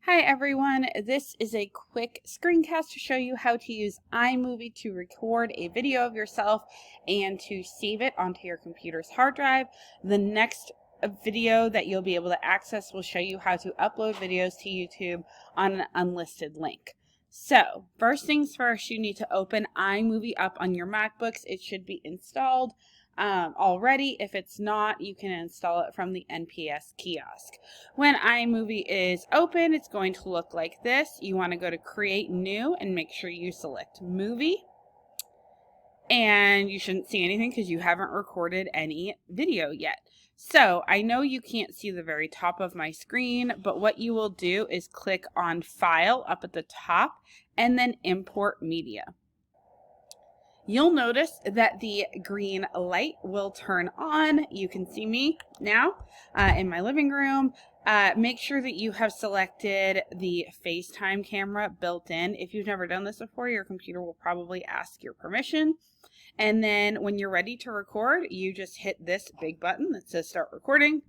Hi everyone, this is a quick screencast to show you how to use iMovie to record a video of yourself and to save it onto your computer's hard drive. The next video that you'll be able to access will show you how to upload videos to YouTube on an unlisted link. So, first things first, you need to open iMovie up on your MacBooks. It should be installed already. If it's not, you can install it from the NPS kiosk. When iMovie is open, it's going to look like this. You want to go to Create New and make sure you select Movie. And you shouldn't see anything because you haven't recorded any video yet. So I know you can't see the very top of my screen, but what you will do is click on File up at the top and then Import Media. You'll notice that the green light will turn on. You can see me now in my living room. Make sure that you have selected the FaceTime camera built in. If you've never done this before, your computer will probably ask your permission. And then when you're ready to record, you just hit this big button that says Start Recording.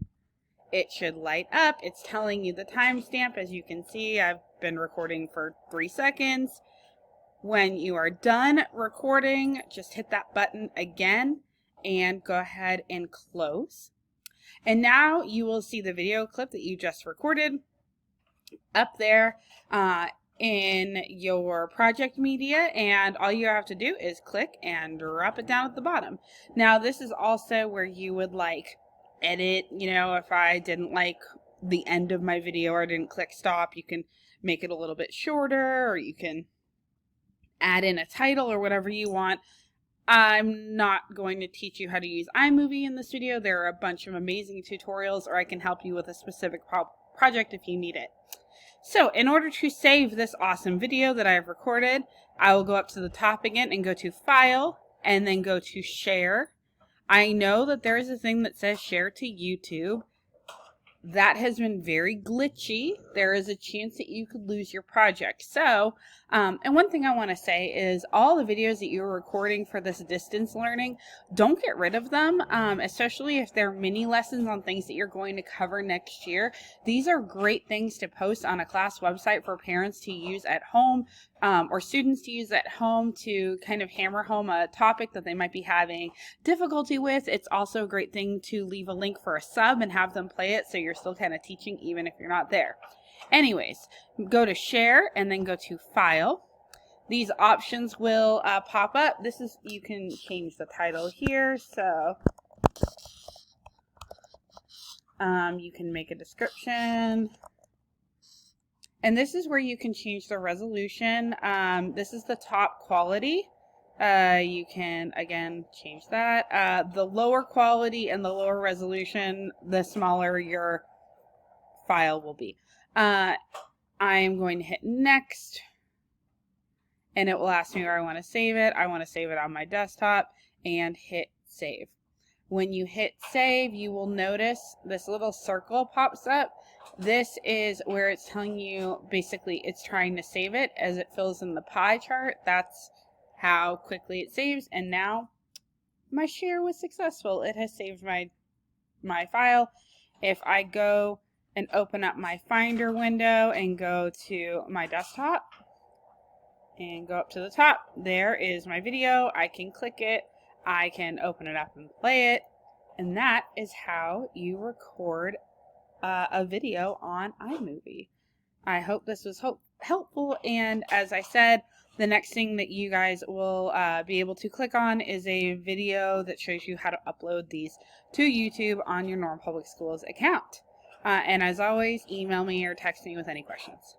It should light up. It's telling you the timestamp. As you can see, I've been recording for 3 seconds. When you are done recording, just hit that button again and go ahead and close. And now you will see the video clip that you just recorded up there in your project media, and all you have to do is click and drop it down at the bottom. Now this is also where you would edit, if I didn't like the end of my video or didn't click stop, you can make it a little bit shorter, or you can add in a title or whatever you want. I'm not going to teach you how to use iMovie in this video. There are a bunch of amazing tutorials, or I can help you with a specific project if you need it. So in order to save this awesome video that I've recorded, I will go up to the top again and go to File and then go to Share. I know that there is a thing that says Share to YouTube. That has been very glitchy. There is a chance that you could lose your project. So, and one thing I want to say is all the videos that you're recording for this distance learning, don't get rid of them, especially if they're mini lessons on things that you're going to cover next year. These are great things to post on a class website for parents to use at home, or students to use at home to kind of hammer home a topic that they might be having difficulty with. It's also a great thing to leave a link for a sub and have them play it, so you're still kind of teaching even if you're not there. Anyways, go to Share and then go to File. These options will pop up. You can change the title here, so you can make a description. And this is where you can change the resolution. This is the top quality. You can, again, change that. The lower quality and the lower resolution, the smaller your file will be. I'm going to hit Next, and it will ask me where I want to save it. I want to save it on my desktop, and hit Save. When you hit Save, you will notice this little circle pops up. This is where it's telling you, basically, it's trying to save it as it fills in the pie chart. That's how quickly it saves. And now my share was successful. It has saved my file. If I go and open up my Finder window and go to my desktop and go up to the top, there is my video. I can click it. I can open it up and play it. And that is how you record a video on iMovie. I hope this was helpful, and as I said, the next thing that you guys will be able to click on is a video that shows you how to upload these to YouTube on your Normal Public Schools account. And as always, email me or text me with any questions.